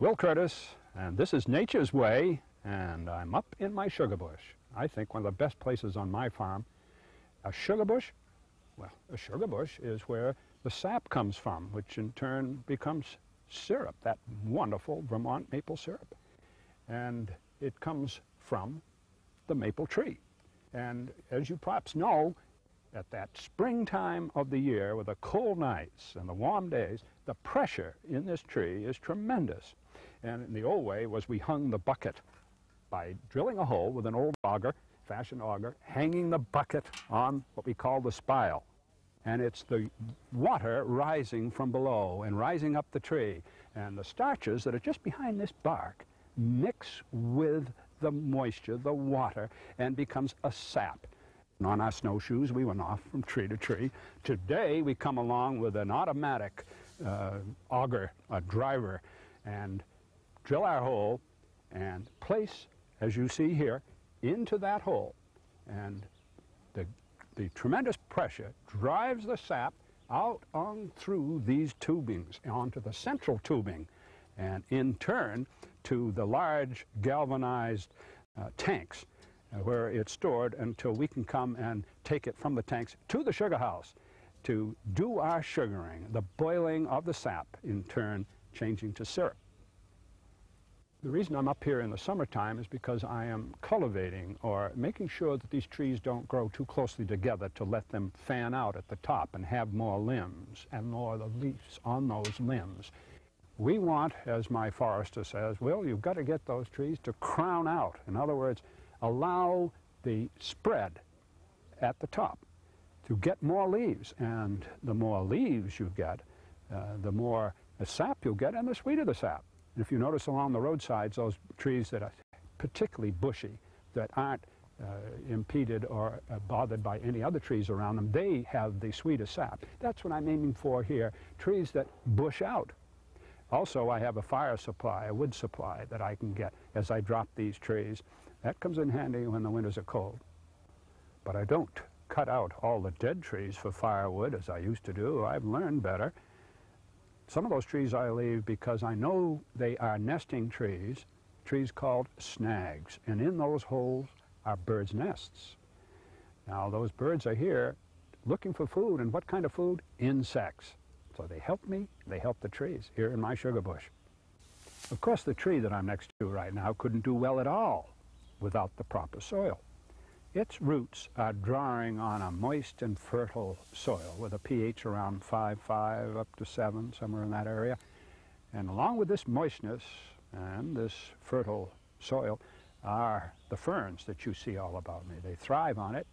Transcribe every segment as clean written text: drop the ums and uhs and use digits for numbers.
Will Curtis, and this is Nature's Way, and I'm up in my sugar bush. I think one of the best places on my farm. A sugar bush? Well, a sugar bush is where the sap comes from, which in turn becomes syrup, that wonderful Vermont maple syrup. And it comes from the maple tree. And as you perhaps know, at that springtime of the year with the cold nights and the warm days, the pressure in this tree is tremendous. And in the old way was we hung the bucket by drilling a hole with an old auger, fashioned auger, hanging the bucket on what we call the spile. And it's the water rising from below and rising up the tree. And the starches that are just behind this bark mix with the moisture, the water, and becomes a sap. And on our snowshoes, we went off from tree to tree. Today, we come along with an automatic auger, a driver, and drill our hole and place, as you see here, into that hole. And the tremendous pressure drives the sap out on through these tubings onto the central tubing, and in turn to the large galvanized tanks where it's stored until we can come and take it from the tanks to the sugar house to do our sugaring, the boiling of the sap, in turn changing to syrup. The reason I'm up here in the summertime is because I am cultivating, or making sure that these trees don't grow too closely together, to let them fan out at the top and have more limbs and more of the leaves on those limbs. We want, as my forester says, Will, you've got to get those trees to crown out. In other words, allow the spread at the top to get more leaves. And the more leaves you get, the more sap you'll get, and the sweeter the sap. And if you notice along the roadsides, those trees that are particularly bushy, that aren't impeded or bothered by any other trees around them, they have the sweetest sap. That's what I'm aiming for here, trees that bush out. Also, I have a fire supply, a wood supply that I can get as I drop these trees. That comes in handy when the winters are cold. But I don't cut out all the dead trees for firewood as I used to do. I've learned better. Some of those trees I leave because I know they are nesting trees, trees called snags. And in those holes are birds' nests. Now, those birds are here looking for food. And what kind of food? Insects. So they help me, they help the trees here in my sugar bush. Of course, the tree that I'm next to right now couldn't do well at all without the proper soil. Its roots are drawing on a moist and fertile soil with a pH around 5.5 up to 7, somewhere in that area. And along with this moistness and this fertile soil are the ferns that you see all about me. They thrive on it,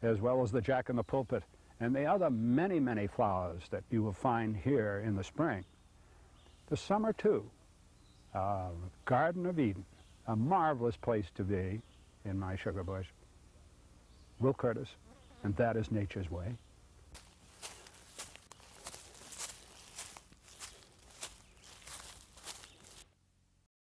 as well as the jack-in-the-pulpit and the other many, many flowers that you will find here in the spring. The summer, too. Garden of Eden, a marvelous place to be in my sugar bush. Will Curtis, and that is Nature's Way.